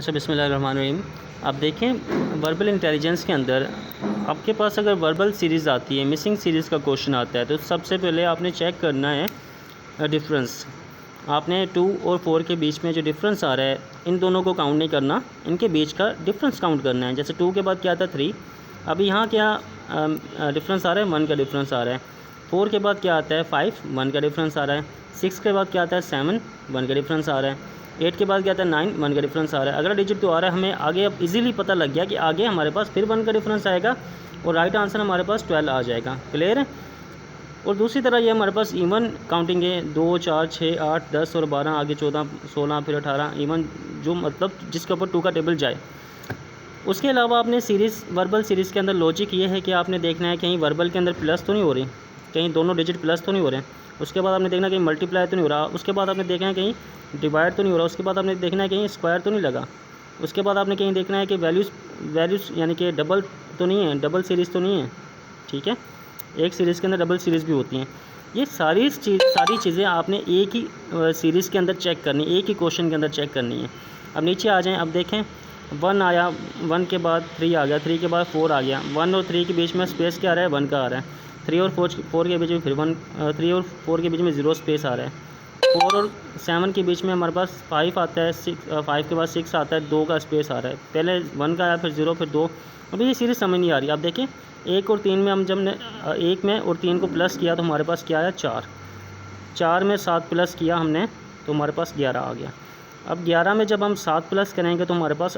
अच्छा, बिस्मिल्लाहिर्रहमानिर्रहीम। आप देखें वर्बल इंटेलिजेंस के अंदर आपके पास अगर वर्बल सीरीज़ आती है, मिसिंग सीरीज़ का क्वेश्चन आता है, तो सबसे पहले आपने चेक करना है डिफरेंस। आपने 2 और 4 के बीच में जो डिफरेंस आ रहा है, इन दोनों को काउंट नहीं करना, इनके बीच का डिफरेंस काउंट करना है। जैसे 2 के बाद क्या आता है 3, अभी यहाँ क्या डिफरेंस आ रहा है, 1 का डिफरेंस आ रहा है। 4 के बाद क्या आता है 5, 1 का डिफरेंस आ रहा है। 6 के बाद क्या आता है 7, 1 का डिफरेंस आ रहा है। 8 के बाद क्या आता है 9, 1 का डिफरेंस आ रहा है। अगला डिजिट तो आ रहा है, हमें आगे अब इजीली पता लग गया कि आगे हमारे पास फिर 1 का डिफरेंस आएगा और राइट आंसर हमारे पास 12 आ जाएगा। क्लियर है। और दूसरी तरह ये हमारे पास इवन काउंटिंग है, 2 4 6 8 10 और 12, आगे 14 16 फिर 18, इवन जो मतलब जिसके ऊपर 2 का टेबल जाए। उसके अलावा आपने सीरीज़ वर्बल सीरीज़ के अंदर लॉजिक ये है कि आपने देखना है कहीं वर्बल के अंदर प्लस तो नहीं हो रही, कहीं दोनों डिजिट प्लस तो नहीं हो रहे। उसके बाद आपने देखना कहीं मल्टीप्लाई तो नहीं हो रहा। उसके बाद आपने देखना है कहीं डिवाइड तो नहीं हो रहा। उसके बाद आपने देखना है कहीं स्क्वायर तो नहीं लगा। उसके बाद आपने कहीं देखना है कि वैल्यूज़ यानी कि डबल तो नहीं है, डबल सीरीज़ तो नहीं है। ठीक है, एक सीरीज़ के अंदर डबल सीरीज़ भी होती हैं। ये सारी चीज़ें आपने एक ही सीरीज़ के अंदर चेक करनी, एक ही क्वेश्चन के अंदर चेक करनी है। अब नीचे आ जाएँ, अब देखें 1 आया, 1 के बाद 3 आ गया, 3 के बाद 4 आ गया। 1 और 3 के बीच में स्पेस क्या आ रहा है, 1 का आ रहा है। 3 और 4 के बीच में फिर 3 और 4 के बीच में 0 स्पेस आ रहा है। 4 और 7 के बीच में हमारे पास 5 आता है, 5 के बाद 6 आता है, 2 का स्पेस आ रहा है। पहले 1 का आया, फिर 0, फिर 2। अभी ये सीरीज़ समझ नहीं आ रही। आप देखें 1 और 3 में हम जब 1 में और 3 को प्लस किया तो हमारे पास क्या आया 4। 4 में 7 प्लस किया हमने तो हमारे पास 11 आ गया। अब 11 में जब हम 7 प्लस करेंगे तो हमारे पास